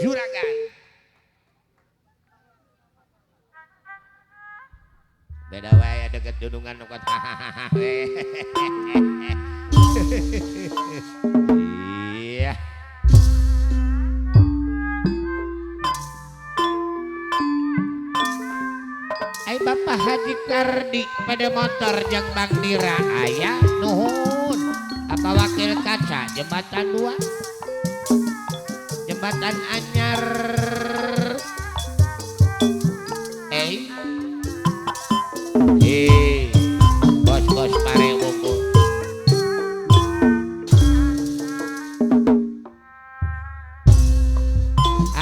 juragan. Beda wae deket dunungan nukat hahaha. Iya. Ai Bapak Haji Kardi pada motor jeung Bang Dira aya nuhun. Apa wakil kaca jembatan 2 jembatan anyar bos pare unggul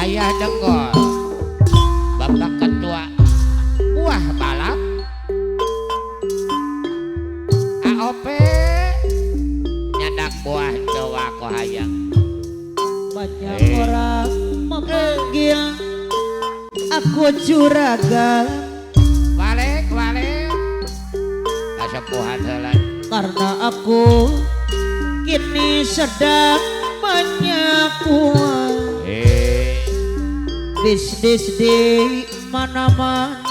ayah denggol Bapak Ketua buah balap AOP nyadak buah Jawa kohayang. Banyak orang memanggil aku juragan, Walik kasepuhan heula karena aku kini sedang banyak uang. Bisnis di mana-mana,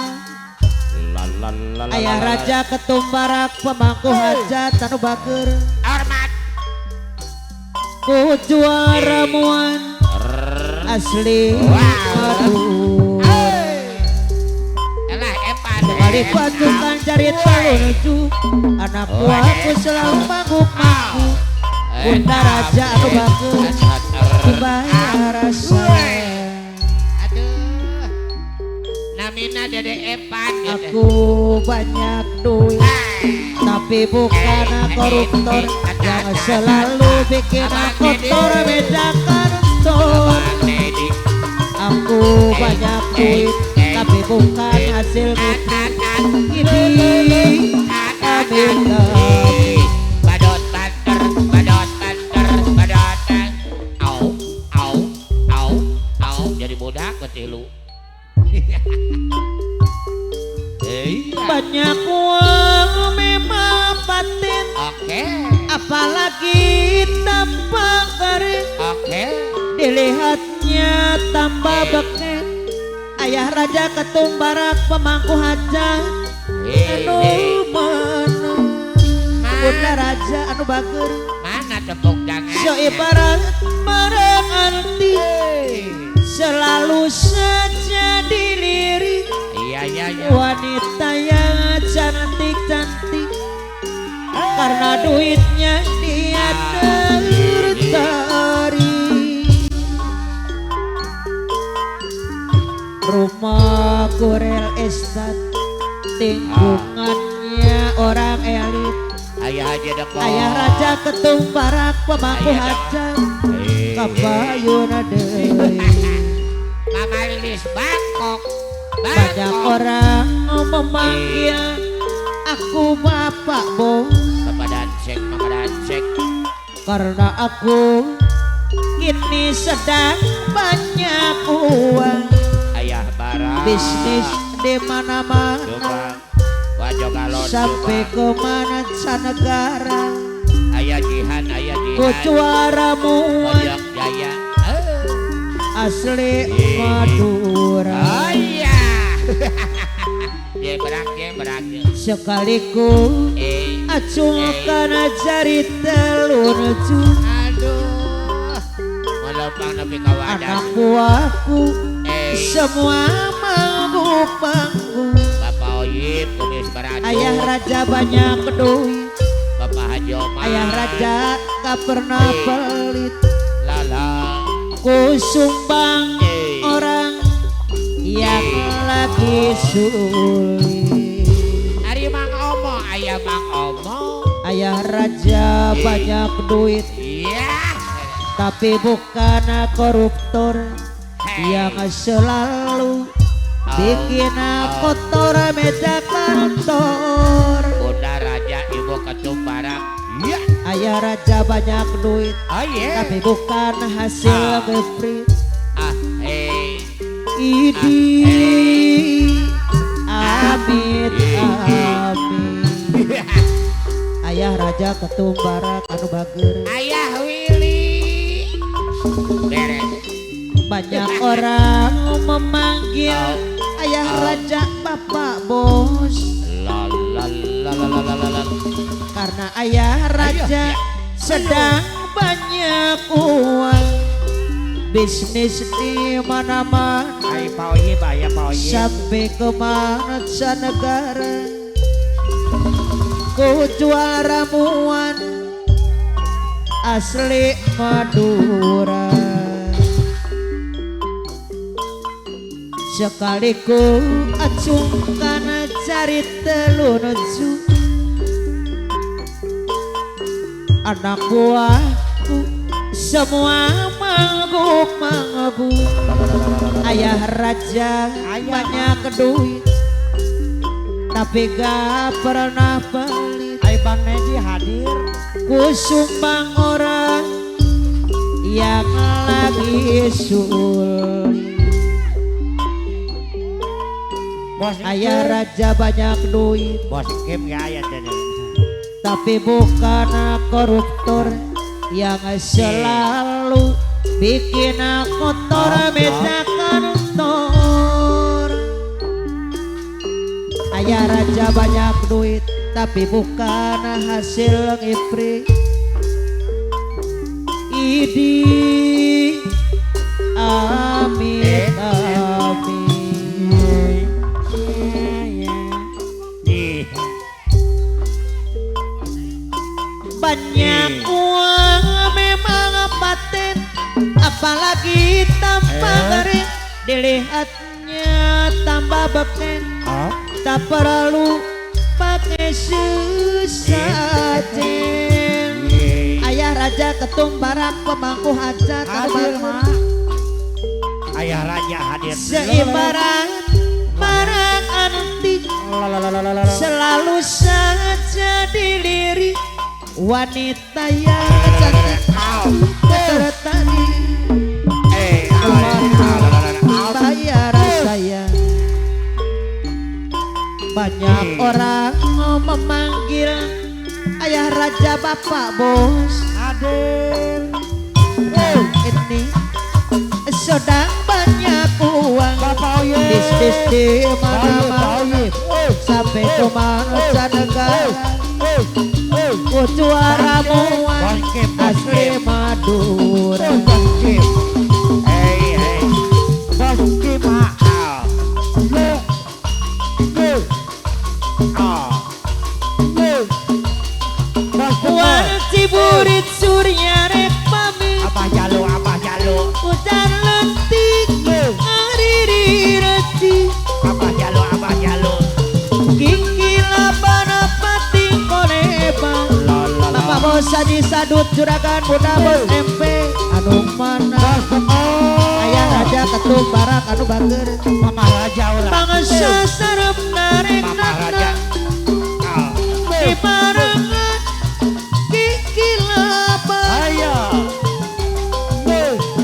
ayah raja ketumbarak pemangku hajat anu bager. hormat Ku juara muan asli. Aduh, elah epan kali pasukan cari lucu, anak buahku selalu manguk-manguk. Bunda raja anu bager dibayar saya. aduh namina dede epan Aku banyak duit tapi bukan koruptor yang selalu bikin kotor meja kantor. Aku banyak duit tapi bukan hasil bukti ini Aminah. badot banter au jadi budak ketilu. Banyak uang memang paten, Oke apalagi tanpa garis, oke dilihatnya tambah beken. Ayah raja ketumbarak pemangku hajat anu mana, bunda raja anu bager mana tepuk tangan so ibarat barang anti, selalu saja dilirik iya wanita yang cantik-cantik, karena duitnya dia tertarik. Rumah Gorel Estate, lingkungannya orang elit. ayah aja deko Ayah raja ketumbarak pemangku Ayah hajat kabayuna deui. Mama Lilis Bangkok Banyak orang memanggil aku bapak bos, Bapak Dancek Mama Dancek karena aku kini sedang banyak uang. ayah barang Bisnis di mana-mana Jombang Wajo Galon sampai ke mancanegara. ayah Jihan Ku juara muan Ojok Jaya asli Madura. oh iya dia berak Sekaliku acungkan jari telurju, aduh melopang nepi ka wadah anak buahku semua manggung-manggung. Bapak Oyip kumis beradu Ayah raja banyak duit, Bapak Haji Omar ayah raja gak pernah pelit. lala Ku sumbang orang yang lagi sulit. Ari Mang Omo ayah Mang Omo Ayah raja banyak duit iya tapi bukan koruptor yang selalu bikin kotor meja kantor. Bunda Raja Ibu Ketumbarak iya Ayah raja banyak duit oh iya tapi bukan hasil befrit. Idi amit amin. Ayah raja ketumbarak anu bager. ayah Willy beres banyak orang memanggil ayah raja bapak bos. La la la la la la la. Karena ayah raja sedang banyak uang, bisnis di mana-mana, Ay Pak Oye. sampai ke mancanegara. Ku jual ramuan asli Madura. Sekali ku acungkan cari telur ju, anak buahku semua manggung. Ayah raja banyak duit, tapi gak pernah pelit. Ay Bang Neji hadir. Ku sumbang orang yang lagi sulit. Bos Ayah raja banyak duit, Bos game ya ayah jadi. tapi bukan koruptor yang selalu bikin kotor meja kantor. Ayah raja banyak duit, tapi bukan hasil ngipri. Idi amin amin. Banyak uang memang paten, apalagi tanpa garis, dilihatnya tambah beken. Tak perlu pakai sesajen. Ayah raja ketum barak pemangku hajat Hadir mah. Ayah raja hadir. seibarat barang antik, selalu saja dilirik wanita yang cantik tertarik. Bayar saya. Banyak orang memanggil ayah raja bapak bos. Hadir. Ini sedang banyak uang, Bapak Oye. bisnis di mana-mana, sampai ke mancanegara. Ku jual ramuan asli Madura. Wan ciburit surya rek pamit, Abah Jalo. hujan lentik ngariri reti. Abah Jalo. Kikila bana pating koneba, Bapak bos saji sadut juragan muda bos MP anu mana. Ayah raja ketum barak anu bager, Mama Raja orang. bangsa sarep narik Mama Raja. di barengan kikila Ayo.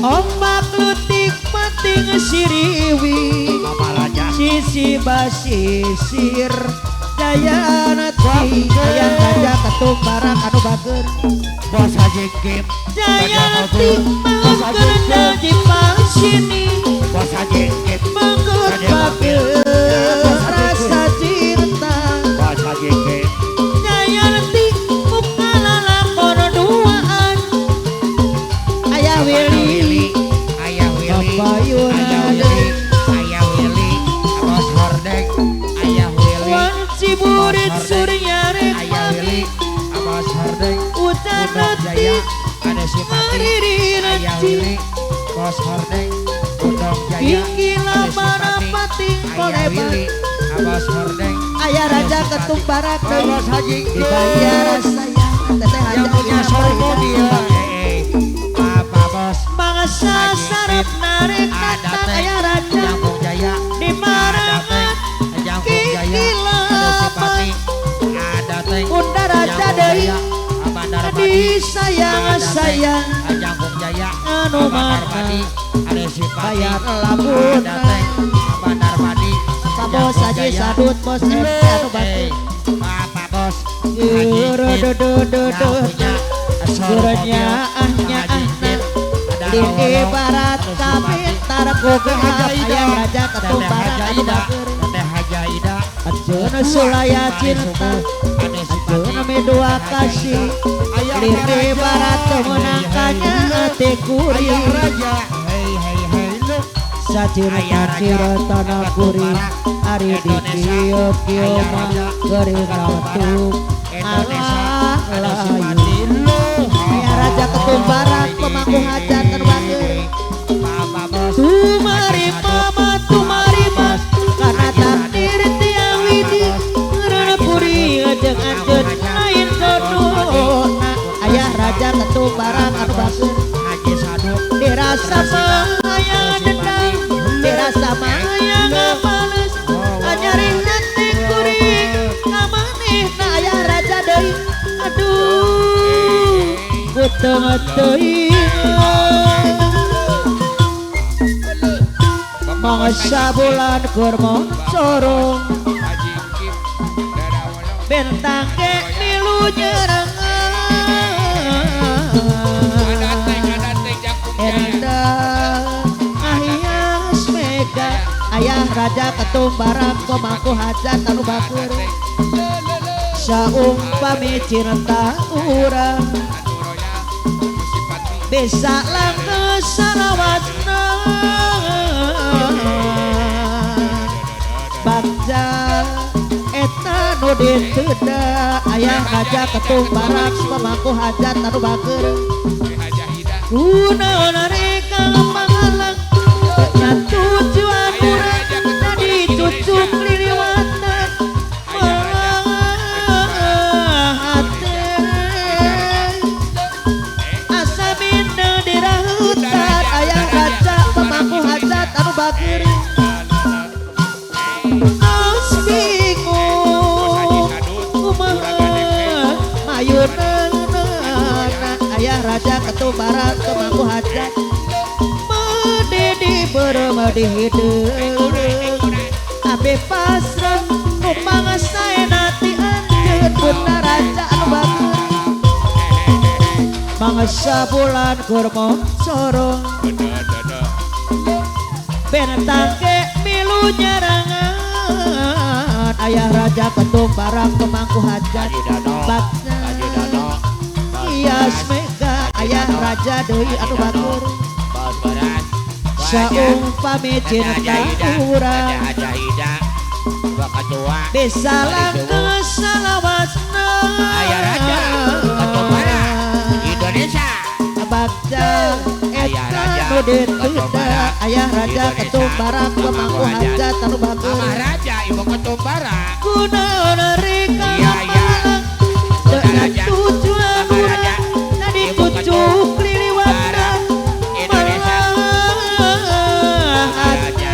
ombak lutik pating siriwi. Mama Raja. Sisi basisir daya nati, ayah raja ketum barak anu bager. Bos Haji Kim. Daya nati mangker jadi pasini, Bos Haji Kim. mangker papil rasa cinta. Bos Haji Kim. Daya nati muka lalakon duaan. Ayah Willy, Ayah Willy, Bapak Yunade, Ayah Willy, Bos Hordeng, Ayah Willy, wan ciburit surya rek Ayah Willy, pamit, Bos Hordeng, hujan Undang Jaya, nati ada Simpati, ngariri Ayah reti. Willy, Bos Hordeng, Undang Jaya, Kikila ada bana Simpati, pating Ayah koleba. Willy, Bos Hordeng, Ayah raja ketum barak Bos Haji Kim. dibayar saya teteh Yang punya sorgo dia. Bapak Bos, bangsa sarep narik ada kata teh, ayah raja Jangkung Jaya, di ada barengan teh, Jangkung Jaya, kikila ada Simpati, ada teh, Unda raja Jangkung deui Jaya, Bandar Madi, disayang sayang Jangkung Jaya, anu Bandar mana Madi, ada Simpati, bayar labun ada teh, Bandar Madi, Pak bos haji sadut bos MP anu batur Bapak Bos, Yurududududu Gurnya ahnya ahna di ibarat kabin pemangku genap ayah raja ketum barang anu bager Teteh Haja Ida Anjeuna sulaya cinta Anjeuna medua kasih Liri barat temenangkannya hati kuri Ayah Raja hei lu Sacirta tanah kuri Ari di kieu mah gering rantung alah layu ayah raja ketum barang pemangku hajat anu bager Tumari mama tumari mas karena takdir tiang widi karena puri jeung anjeun lain sodona ayah raja ketum barang anu bager Haji Saduk dirasa mah aya dendam dirasa mah aya ngapales anyaring nanti kuring kamanehna ayah raja deui aduh kuteng teuing mangsa bulan kurma sorong bentang ke milu nyerangan endang ahias mega ayah raja ketum barang pemangku hajat anu bager saumpami cinta urang bisa langkah salawatna bagja eta nu diteuda ayah raja ketum barang pemangku hajat anu bager kunaon reka pangalang nya tujuan urang tadi cucuk liliwatan hati asa bina dirahutan ayah raja pemangku hajat anu bager tos bingung kumaha mayuneuna ayah raja ketum barang pemangku hajat mededi beremedi hideung abe pasrah nu pangasaena ti anjeun bunda raja anu bager mangsa bulan kurma sorong bentang ke milu nyerangan ayah raja ketum barang pemangku hajat bakna hias mega ayah raja deui anu bager saumpami cinta urang bisa langkah salawatna Ayah Raja ketum barang Indonesia bagja eta nu diteuda ayah raja ketum barang pemangku hajat anu bager Mama Raja ibu ketum barang kunaon reka Iya, iya. dengan Raja. tujuan Mama urang Raja. tadi Ibu ketum cucuk liliwatan barang Indonesia hati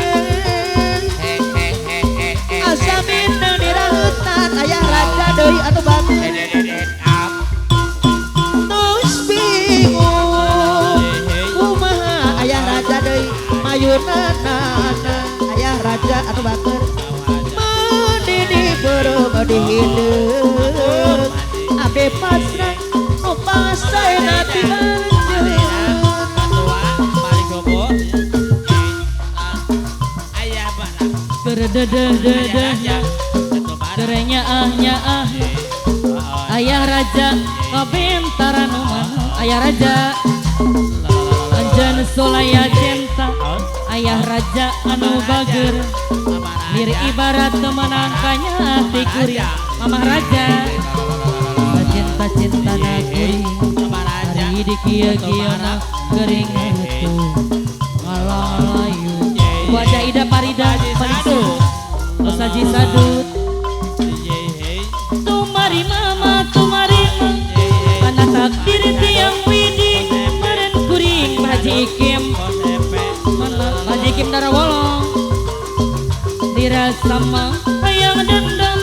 asa bina dirahutan ayah raja deui anu bager tos bingung kumaha ayah raja deui mayunana ayah raja anu bager medidi beremedi hideung abe pasrah nu pangasaena ti anjeun Berdedeh-dedeh derenya ah ayah raja ngabentaran ayah raja anjeun sulaya cinta ayah raja anu bager mir ibarat temenangkannya hati kuring mamah raja cinta-cinta na kuring hari di kieu-kieu na gering heutu ngalayu wajah Ida Parida Panisu Saji Sadut tumari mama tumari karena takdir tiang widi meren kuring Haji Kim Haji Kim Darawolong dirasa mah hayang dendam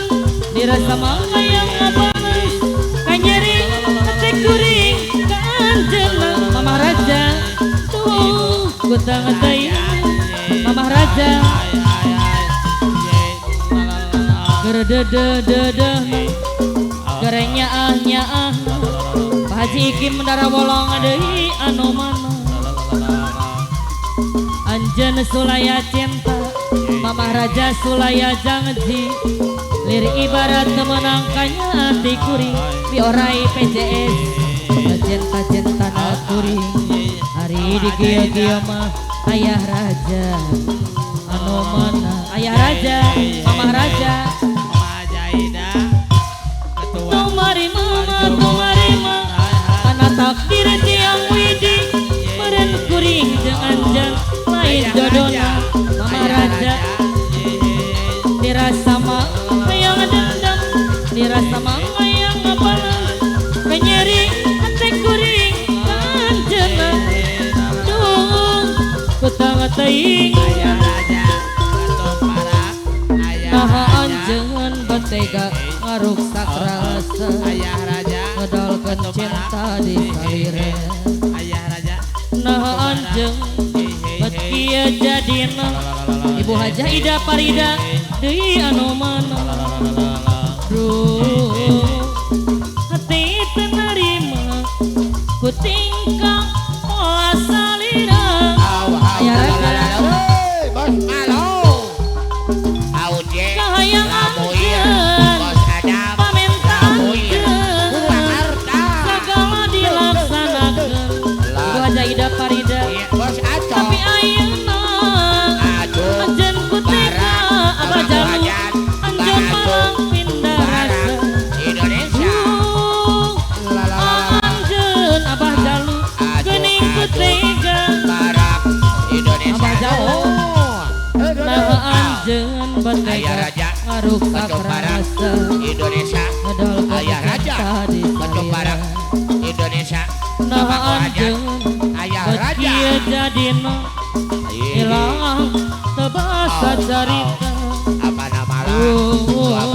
dirasa mah hayang ngabalas kanyeri hati kuring ka anjeunna mamah raja tuh kutang teuing mamah raja gerdedededeh gerengnya ah Pak Haji Kim Darawolong deui anu mana Anjen sulaya cinta Mamah Raja sulaya janji Lir ibarat kemenangkannya hati kuring Biorai PJS cinta-cinta na kuring Hari di kia-kia mah Ayah Raja Anu mana Ayah Raja Mamah Raja Tumarima Karena takdir tiang widi Meren kuring jangan jang lain jodohna Mama Raja dirasa mah hayang dendam dirasa mah hayang ngapalan kenyeri hati kuring kanjena duh kutang teuing naha anjeun betega ngaruksak rasa ngedolkeun cinta di salire naha anjeun bet kieu jadina Ibu Haja Ida Parida deui anu mana duh hati teu narima ku tingkah pola salira aya raga bos malo auje kahayang anjeun bos Adam paminta anjeun kurang harta sagala dilaksanakeun Ibu Haja Ida Parida bos Aco tapi ayeuna anjeun kutika Abah Jalu anjeun malang pindah rasa Indonesia anjeun Abah Jalu geuning kutika Barak Indonesia Abah Jalu nah anjeun Ayah betega Raja ngaruksak rasa Indonesia ngedolkeun Ayah Raja cinta di Kecok Barak salira Indonesia nah Bapak Raja anjeun Ayah bet Raja kieu jadina hilang teu basa carita apa nama lah